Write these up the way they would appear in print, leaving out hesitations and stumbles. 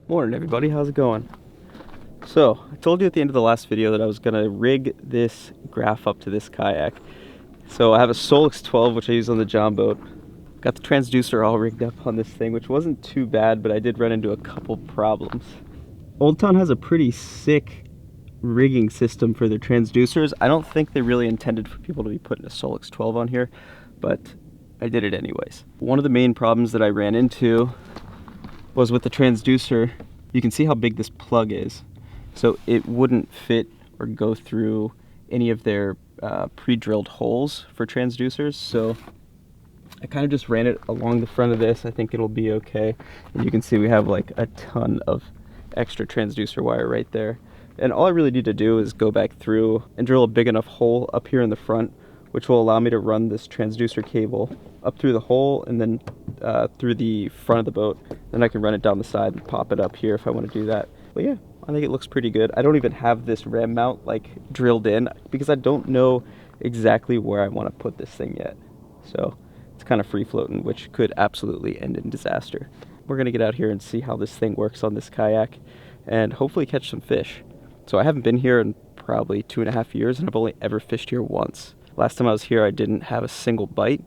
Morning everybody, how's it going? So, I told you at the end of the last video that I was gonna rig this graph up to this kayak. So I have a Solix 12 which I use on the John boat. Got the transducer all rigged up on this thing, which wasn't too bad, but I did run into a couple problems. Old Town has a pretty sick rigging system for their transducers. I don't think they really intended for people to be putting a Solix 12 on here, but I did it anyways. One of the main problems that I ran into was with the transducer. You can see how big this plug is. So it wouldn't fit or go through any of their pre-drilled holes for transducers. So I kind of just ran it along the front of this. I think it'll be okay. And you can see we have like a ton of extra transducer wire right there. And all I really need to do is go back through and drill a big enough hole up here in the front, which will allow me to run this transducer cable up through the hole and then through the front of the boat. Then I can run it down the side and pop it up here if I want to do that. But yeah, I think it looks pretty good. I don't even have this ram mount like drilled in because I don't know exactly where I want to put this thing yet. So it's kind of free floating, which could absolutely end in disaster. We're gonna get out here and see how this thing works on this kayak and hopefully catch some fish. So I haven't been here in probably 2.5 years and I've only ever fished here once. Last time I was here I didn't have a single bite,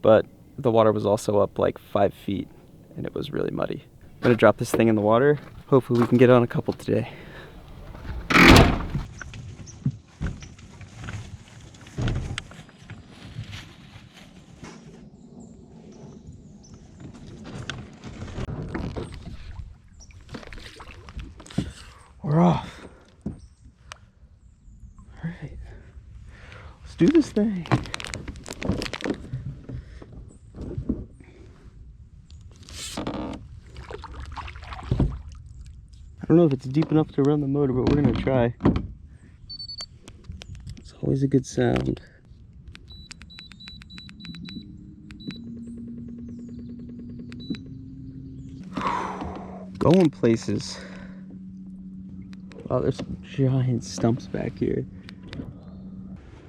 but the water was also up like 5 feet and it was really muddy. I'm gonna drop this thing in the water. Hopefully we can get on a couple today. We're off. All right, let's do this thing. I don't know if it's deep enough to run the motor, but we're gonna try. It's always a good sound. Going places. Wow, there's some giant stumps back here.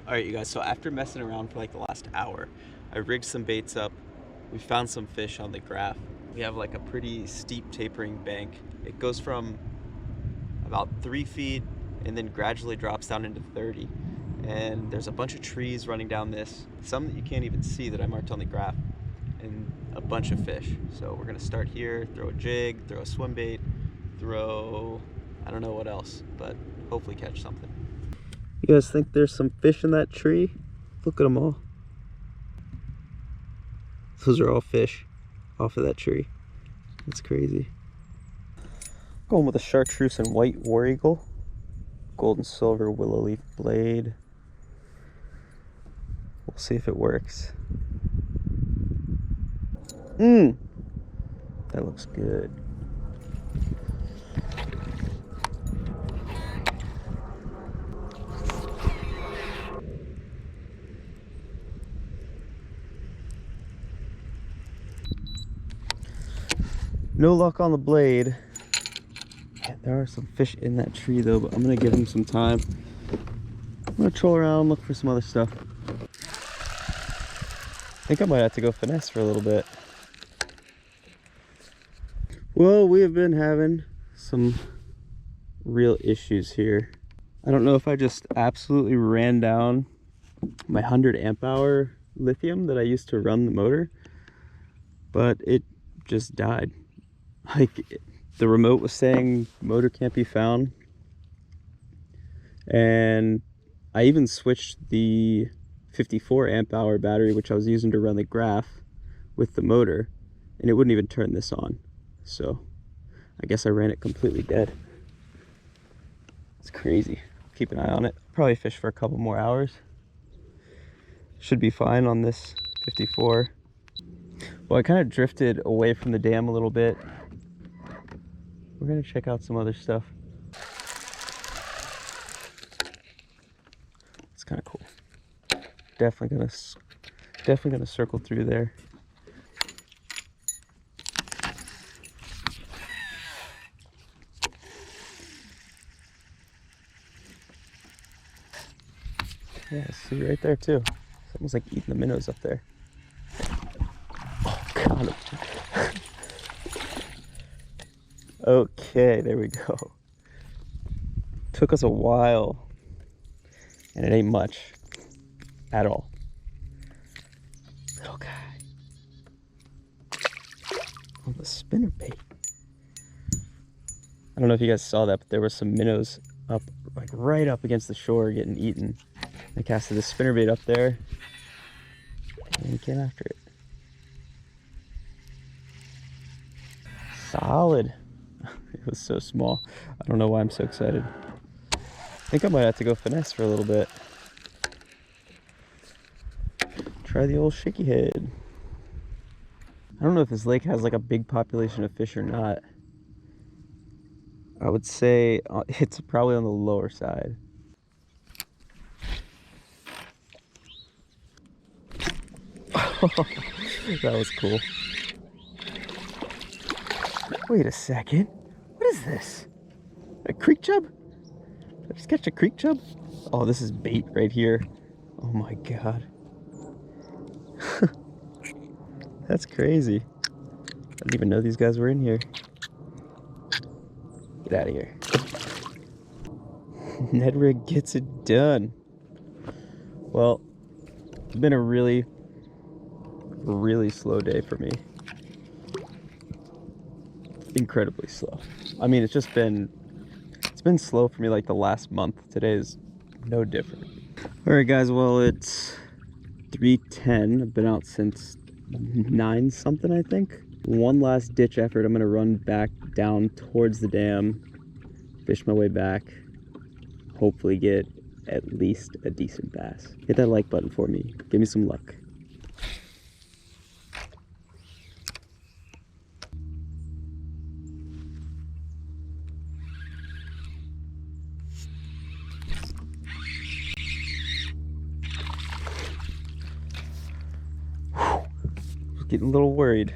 Alright you guys, so after messing around for like the last hour, I rigged some baits up. We found some fish on the graph. We have like a pretty steep tapering bank. It goes from about 3 feet and then gradually drops down into 30. And there's a bunch of trees running down this, some that you can't even see that I marked on the graph, and a bunch of fish. So we're gonna start here, throw a jig, throw a swim bait, throw, I don't know what else, but hopefully catch something. You guys think there's some fish in that tree? Look at them all. Those are all fish off of that tree. That's crazy. Going with a chartreuse and white war eagle, gold and silver willow leaf blade. We'll see if it works. That looks good. No luck on the blade. There are some fish in that tree though, but I'm gonna give them some time. I'm gonna troll around, look for some other stuff. I think I might have to go finesse for a little bit. Well, we have been having some real issues here. I don't know if I just absolutely ran down my 100 amp hour lithium that I used to run the motor, but it just died. The remote was saying motor can't be found, and I even switched the 54 amp hour battery which I was using to run the graph with the motor, and it wouldn't even turn this on. So I guess I ran it completely dead. It's crazy. Keep an eye on it. Probably fish for a couple more hours. Should be fine on this 54. Well, I kind of drifted away from the dam a little bit. We're gonna check out some other stuff. It's kind of cool. Definitely gonna circle through there. Yeah, see right there too. Someone's like eating the minnows up there. Oh god. Okay, there we go. Took us a while, and it ain't much at all. Little guy. Oh, the spinnerbait. I don't know if you guys saw that, but there were some minnows up, like right up against the shore getting eaten. I casted the spinnerbait up there, and he came after it. Solid. It was so small. I don't know why I'm so excited. I think I might have to go finesse for a little bit. Try the old shaky head. I don't know if this lake has like a big population of fish or not. I would say it's probably on the lower side. That was cool. Wait a second. What is this? A creek chub? Did I just catch a creek chub? Oh, this is bait right here. Oh my god. That's crazy. I didn't even know these guys were in here. Get out of here. Ned rig gets it done. Well, it's been a really slow day for me. Incredibly slow. I mean, it's been slow for me like the last month. Today is no different. All right, guys. Well, it's 3:10. I've been out since 9 something, I think. One last ditch effort. I'm gonna run back down towards the dam, fish my way back, hopefully get at least a decent bass. Hit that like button for me. Give me some luck. Getting a little worried.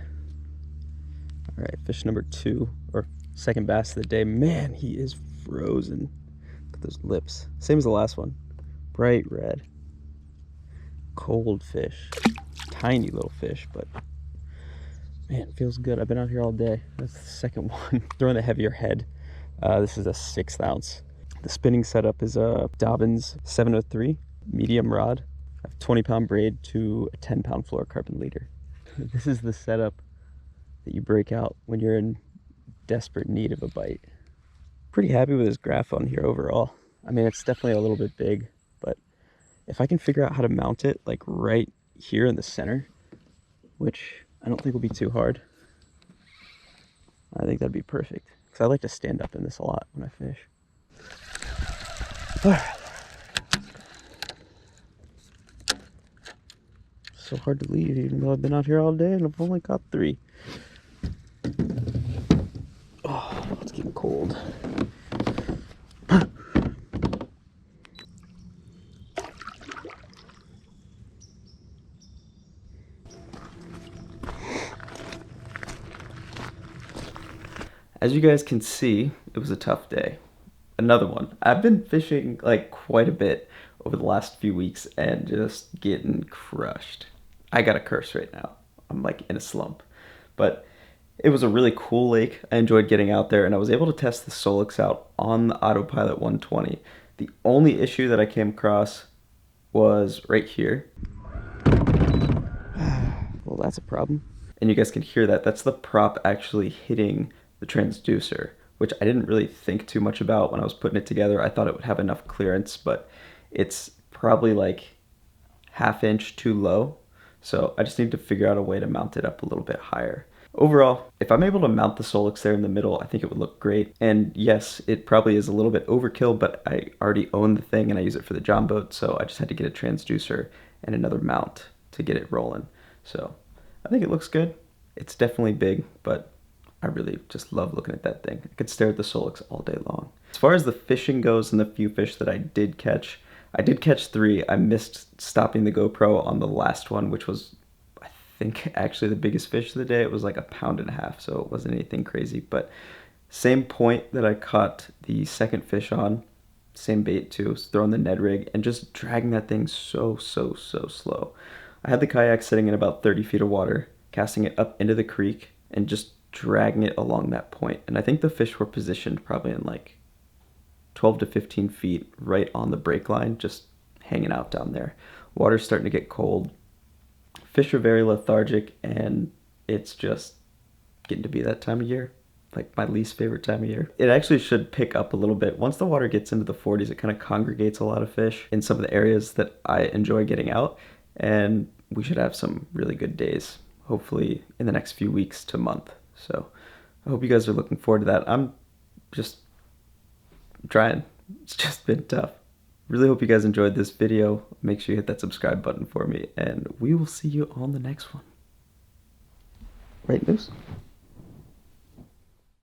All right, fish number 2, or second bass of the day. Man, he is frozen. Look at those lips. Same as the last one. Bright red. Cold fish. Tiny little fish, but man, it feels good. I've been out here all day. That's the second one. Throwing the heavier head. This is a 1/6 ounce. The spinning setup is a Dobbins 703 medium rod. I have 20-pound braid to a 10-pound fluorocarbon leader. This is the setup that you break out when you're in desperate need of a bite. Pretty happy with this graph on here overall. I mean, it's definitely a little bit big, but if I can figure out how to mount it like right here in the center, which I don't think will be too hard, I think that'd be perfect. Because I like to stand up in this a lot when I fish. All right. So hard to leave, even though I've been out here all day and I've only caught 3. Oh, it's getting cold. As you guys can see, it was a tough day. Another one. I've been fishing like quite a bit over the last few weeks and just getting crushed. I got a curse right now. I'm like in a slump. But it was a really cool lake. I enjoyed getting out there and I was able to test the Solix out on the Autopilot 120. The only issue that I came across was right here. Well, that's a problem. And you guys can hear that. That's the prop actually hitting the transducer, which I didn't really think too much about when I was putting it together. I thought it would have enough clearance, but it's probably like 1/2 inch too low. So I just need to figure out a way to mount it up a little bit higher. Overall, if I'm able to mount the Solix there in the middle, I think it would look great. And yes, it probably is a little bit overkill, but I already own the thing and I use it for the John boat, so I just had to get a transducer and another mount to get it rolling. So I think it looks good. It's definitely big, but I really just love looking at that thing. I could stare at the Solix all day long. As far as the fishing goes and the few fish that I did catch 3. I missed stopping the GoPro on the last one, which was, I think, actually the biggest fish of the day. It was like 1.5 pounds, so it wasn't anything crazy. But same point that I caught the second fish on, same bait too, throwing the Ned rig and just dragging that thing so slow. I had the kayak sitting in about 30 feet of water, casting it up into the creek and just dragging it along that point. And I think the fish were positioned probably in like 12 to 15 feet right on the break line, just hanging out down there. Water's starting to get cold. Fish are very lethargic, and it's just getting to be that time of year. Like my least favorite time of year. It actually should pick up a little bit. Once the water gets into the 40s, it kind of congregates a lot of fish in some of the areas that I enjoy getting out, and we should have some really good days, hopefully in the next few weeks to month. So I hope you guys are looking forward to that. I'm just trying. It's just been tough. Really hope you guys enjoyed this video. Make sure you hit that subscribe button for me, and we will see you on the next one. Right, Moose?